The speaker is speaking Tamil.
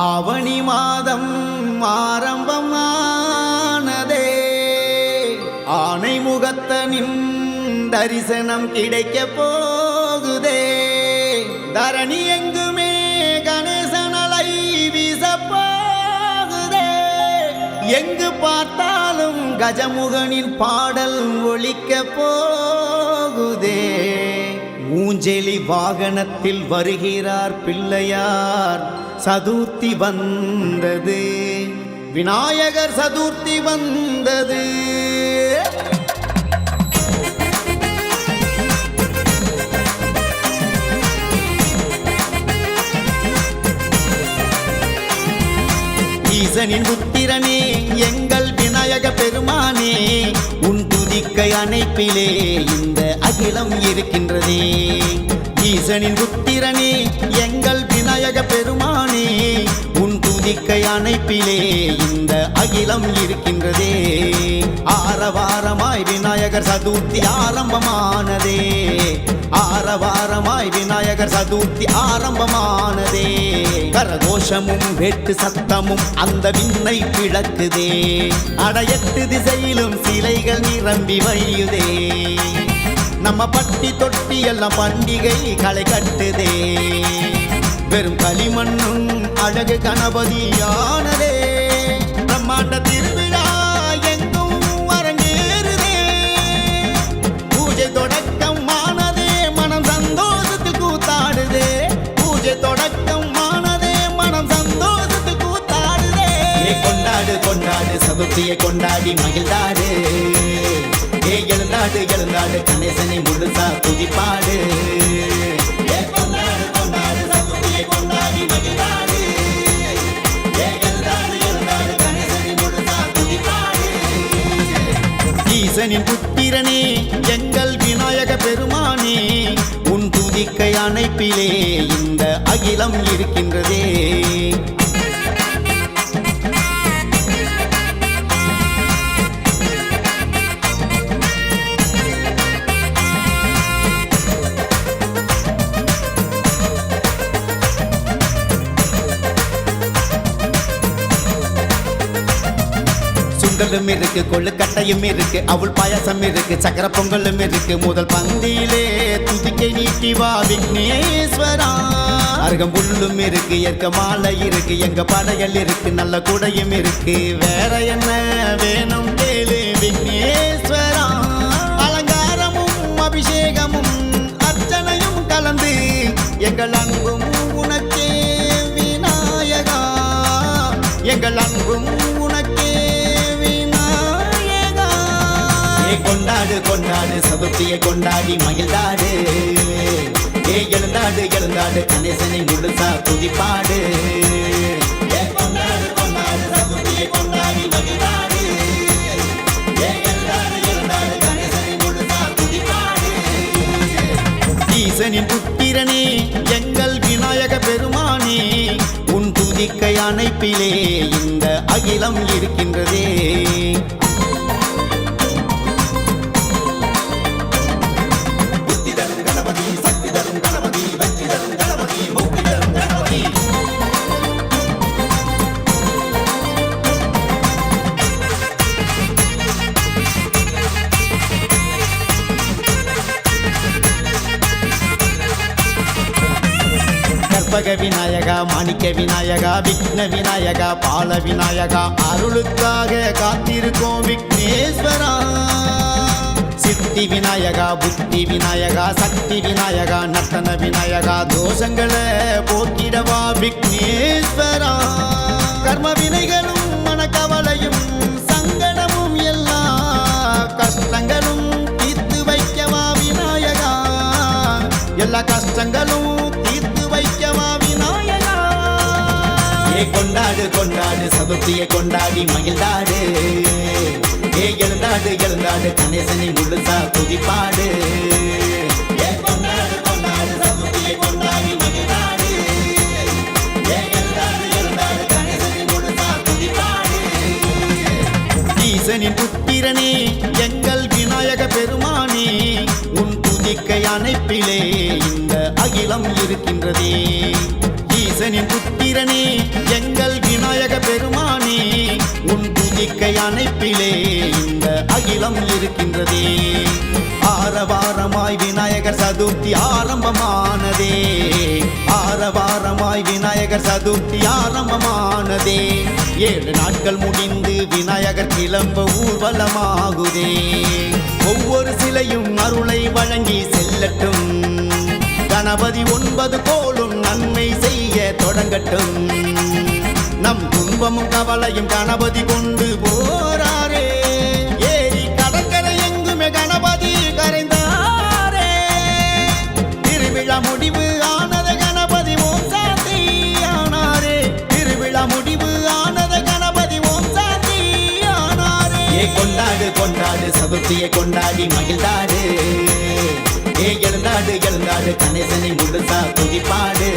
ஆவணி மாதம் ஆரம்பமானதே, ஆனை முகத்தனின் தரிசனம் கிடைக்க போகுதே. தரணி எங்குமே கணேசனலை வீச போகுதே. எங்கு பார்த்தாலும் கஜமுகனின் பாடல் ஒலிக்க போகுதே. ஊஞ்செலி வாகனத்தில் வருகிறார் பிள்ளையார், சதுர்த்தி வந்தது, விநாயகர் சதுர்த்தி வந்தது. ஈசனின் புத்திரனே எங்கள் விநாயக பெருமானே, உன் துதிக்கை அணைப்பிலே இந்த அகிலம் இருக்கின்றதே. ஈசனின் புத்திரனே எங்கள் விநாயக பெருமானே, உன் துதிக்கை அணைப்பிலே இந்த அகிலம் இருக்கின்றதே. ஆரவாரமாய் விநாயகர் சதுர்த்தி ஆரம்பமானதே, ஆரவாரமாய் விநாயகர் சதுர்த்தி ஆரம்பமானதே. கரகோஷமும் வெட்டு சத்தமும் அந்த விண்ணை பிளக்குதே. அடையட்டு திசையிலும் சிலைகள் நிரம்பி வழியுதே. நம்ம பட்டி தொட்டி எல்லாம் பண்டிகை களை கட்டுதே. வெறும் களிமண்ணும் அழகு கணபதியானதே. பிரம்மாண்ட திருவிழா எங்கும் அரங்கேறுதே. பூஜை தொடக்கம் ஆனதே, மனம் சந்தோஷத்தில் கூத்தாடுதே. பூஜை தொடக்கம் ஆனதே, மனம் சந்தோஷத்தில் கூத்தாடுதே. கொண்டாடு கொண்டாடு சதுர்த்தியை கொண்டாடி மகிழ்ந்தாடு. எழுந்தாடு எழுந்தாடு கணேசனை முழுசா துதிப்பாடு. ஈசனின் புத்திரனே எங்கள் விநாயக பெருமானே, உன் துதிக்கை அணைப்பிலே இந்த அகிலம் இருக்கின்றதே. சுண்டலும் இருக்கு, கொள்ளுக்கட்டையும் இருக்கு, அவள் பாயசம் இருக்கு, சக்கர பொங்கலும் இருக்கு. முதல் பந்தியிலே துதிக்கை நீட்டி வா விக்னேஸ்வரா. அருகம்புல்லும் இருக்கு, ஏற்க மாலை இருக்கு, எங்க படையல் இருக்கு, நல்ல குடையும் இருக்கு. வேற என்ன வேணும் கேளு விக்னேஸ்வரா. அலங்காரமும் அபிஷேகமும் அர்ச்சனையும் கலந்து எங்கள் அன்பும் உனக்கே விநாயகா. எங்கள் அன்பும் உனக்கே கொண்டாடு கொண்டாடு சதுர்த்தியை கொண்டாடி மகிழ்ந்தாடு. எழுந்தாடு எழுந்தாடு கணேசனை முழுசா துதிப்பாடு. கொண்டாடு கொண்டாடு சதுர்த்தியை கொண்டாடி மகிழ்ந்தாடு. எழுந்தாடு எழுந்தாடு கணேசனை முழுசா துதிப்பாடு. ஈசனின் புத்திரனே எங்கள் விநாயக பெருமானே, உன் துதிக்கை அணைப்பிலே இந்த அகிலம் இருக்கின்றதே. கற்பக விநாயகா, மாணிக்க விநாயகா, விக்ன விநாயகா, பால விநாயகா, அருளுக்காக காத்திருக்கோம் விக்னேஸ்வரா. சித்தி விநாயகா, புத்தி விநாயகா, சக்தி விநாயகா, நர்த்தன விநாயகா, தோஷங்களை போக்கிடவா விக்னேஸ்வரா. கர்ம வினைகளும் மனக்கவலையும் சங்கடமும் எல்லா கஷ்டங்களும் தீர்த்து வைக்கவா விநாயகா. எல்லா கஷ்டங்களும் தீர்த்து வைக்கவா விநாயகா. கொண்டாடு கொண்டாடு சதுர்த்தியை கொண்டாடி மகிழ்ந்தாடு. எழுந்தாடு எழுந்தாடு கணேசனை முழுசா துதிப்பாடு. கொண்டாடு கொண்டாடு சதுர்த்தியை கொண்டாடி மகிழ்ந்தாடு. எழுந்தாடு எழுந்தாடு கணேசனை முழுசா துதிப்பாடு. ஈசனின் புத்திரனே எங்கள் விநாயக பெருமானே, உன் துதிக்கை அணைப்பிலே இந்த அகிலம் இருக்கின்றதே. இருக்கின்றதே. ஈசனின் புத்திரனே எங்கள் விநாயக பெருமானே, உன் துதிக்கை அணைப்பிலே இந்த அகிலம் இருக்கின்றதே. ஆரவாரமாய் விநாயகர் சதுர்த்தி ஆரம்பமானதே, ஆரவாரமாய் விநாயகர் சதுர்த்தி ஆரம்பமானதே. 7 நாட்கள் முடிந்து விநாயகர் கிளம்ப ஊர்வலமாகுதே. ஒவ்வொரு சிலையும் அருளை வழங்கி செல்லட்டும், கணபதி 9 கோளும் நன்மை செய்ய தொடங்கட்டும். நம் துன்பமும் கவலையும் கணபதி கொண்டு போறாரே, ஏரி கடற்கரை எங்குமே கணபதி கரைந்தாரே. திருவிழா முடிவு ஆனது கணபதி ஓம் சாந்தி ஆனாரே, திருவிழா முடிவு ஆனது கணபதி ஓம் சாந்தி ஆனாரே. கொண்டாடு கொண்டாடு சதுர்த்தியை கொண்டாடி மகிழ்ந்தாடு, எழுந்தாடு எழுந்தாடு கணேசனை முழுசா துதிப்பாடு.